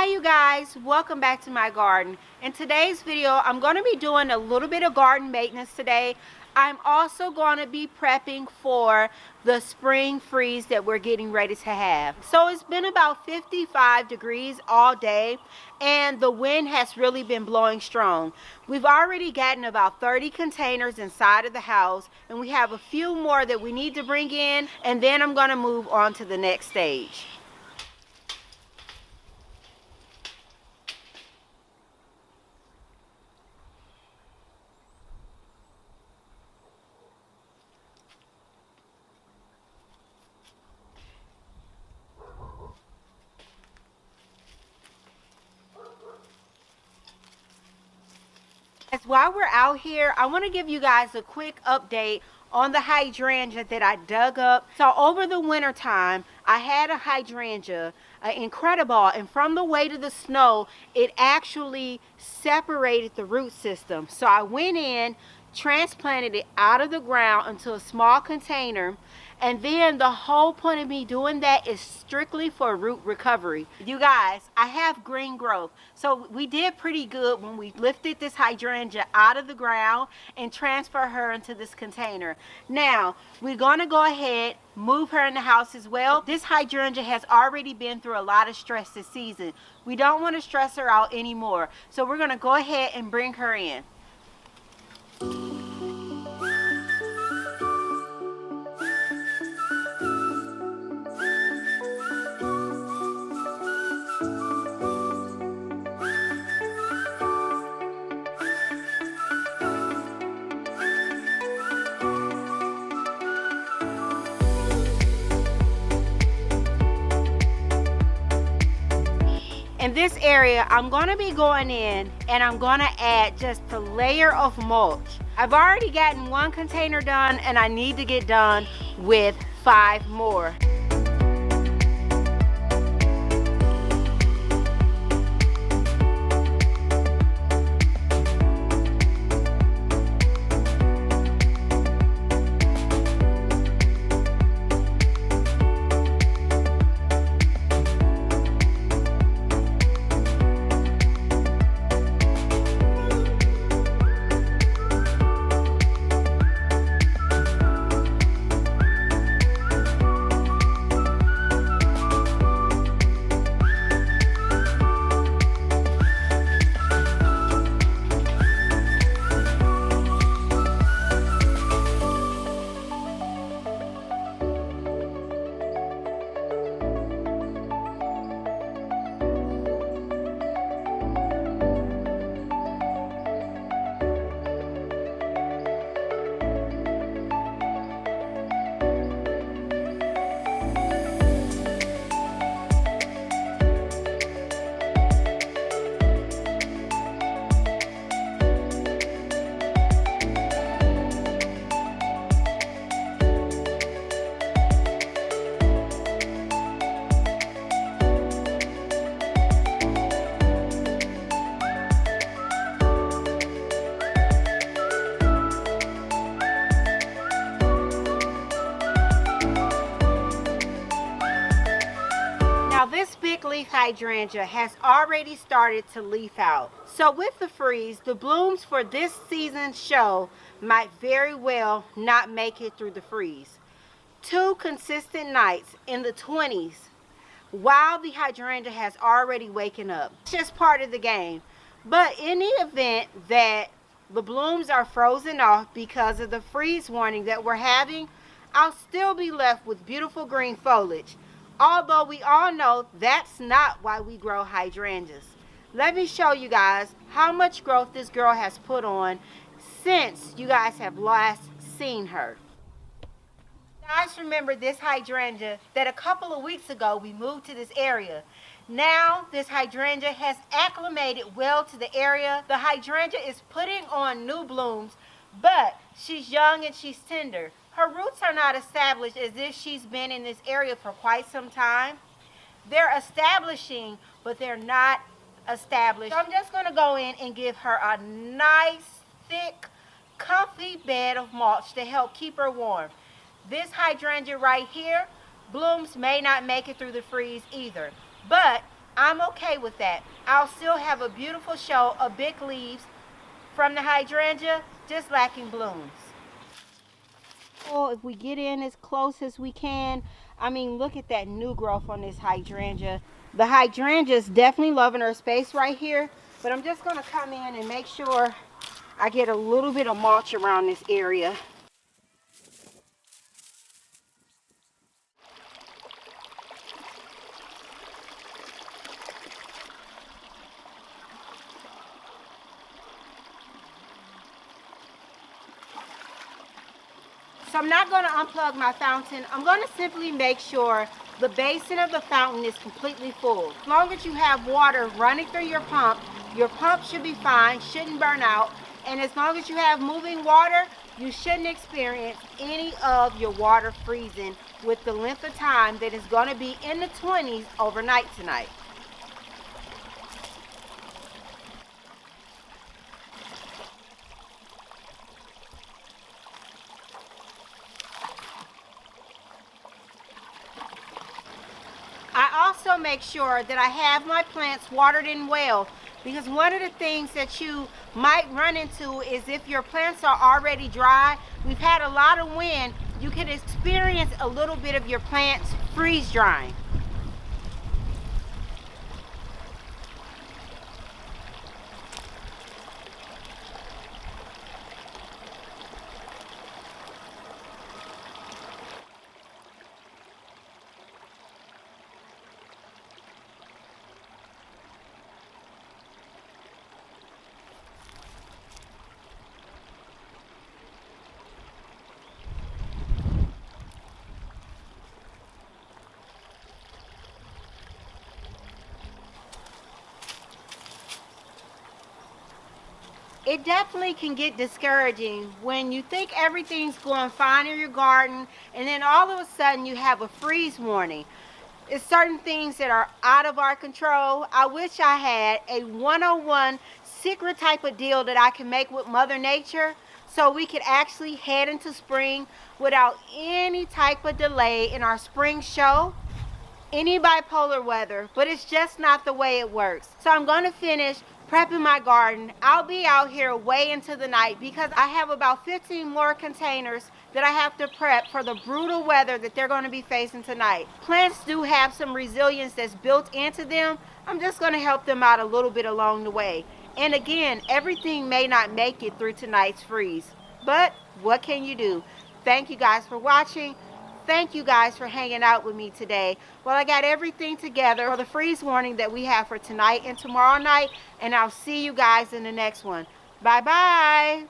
Hi you guys, welcome back to my garden. In today's video, I'm going to be doing a little bit of garden maintenance today. I'm also going to be prepping for the spring freeze that we're getting ready to have. So it's been about 55 degrees all day and the wind has really been blowing strong. We've already gotten about 30 containers inside of the house and we have a few more that we need to bring in, and then I'm going to move on to the next stage. While we're out here, I want to give you guys a quick update on the hydrangea that I dug up. So over the winter time, I had a hydrangea, incredible, and from the weight of the snow, it actually separated the root system. So I went in, transplanted it out of the ground into a small container, and then the whole point of me doing that is strictly for root recovery. You guys, I have green growth, so we did pretty good when we lifted this hydrangea out of the ground and transfer her into this container. Now we're going to go ahead, move her in the house as well. This hydrangea has already been through a lot of stress this season. We don't want to stress her out anymore, so we're going to go ahead and bring her in. In this area, I'm going to be going in and I'm going to add just a layer of mulch. I've already gotten one container done and I need to get done with 5 more. Now this big leaf hydrangea has already started to leaf out. So with the freeze, the blooms for this season's show might very well not make it through the freeze. 2 consistent nights in the 20s while the hydrangea has already waken up. It's just part of the game. But in the event that the blooms are frozen off because of the freeze warning that we're having, I'll still be left with beautiful green foliage. Although we all know that's not why we grow hydrangeas. Let me show you guys how much growth this girl has put on since you guys have last seen her. Guys, remember this hydrangea that a couple of weeks ago we moved to this area. Now this hydrangea has acclimated well to the area. The hydrangea is putting on new blooms, but she's young and she's tender. Her roots are not established as if she's been in this area for quite some time. They're establishing, but they're not established. So I'm just going to go in and give her a nice, thick, comfy bed of mulch to help keep her warm. This hydrangea right here, blooms may not make it through the freeze either. But I'm okay with that. I'll still have a beautiful show of big leaves from the hydrangea, just lacking blooms. Oh, if we get in as close as we can, I mean, look at that new growth on this hydrangea. The hydrangea is definitely loving her space right here, but I'm just going to come in and make sure I get a little bit of mulch around this area. So I'm not going to unplug my fountain. I'm going to simply make sure the basin of the fountain is completely full. As long as you have water running through your pump should be fine, shouldn't burn out. And as long as you have moving water, you shouldn't experience any of your water freezing with the length of time that is going to be in the 20s overnight tonight. I also make sure that I have my plants watered in well, because one of the things that you might run into is if your plants are already dry, we've had a lot of wind, you can experience a little bit of your plants freeze drying. It definitely can get discouraging when you think everything's going fine in your garden and then all of a sudden you have a freeze warning. It's certain things that are out of our control. I wish I had a 101 secret type of deal that I can make with Mother Nature so we could actually head into spring without any type of delay in our spring show, any bipolar weather, but it's just not the way it works. So I'm going to finish prepping my garden. I'll be out here way into the night because I have about 15 more containers that I have to prep for the brutal weather that they're going to be facing tonight. Plants do have some resilience that's built into them. I'm just going to help them out a little bit along the way. And again, everything may not make it through tonight's freeze, but what can you do? Thank you guys for watching. Thank you guys for hanging out with me today. Well, I got everything together for the freeze warning that we have for tonight and tomorrow night, and I'll see you guys in the next one. Bye-bye.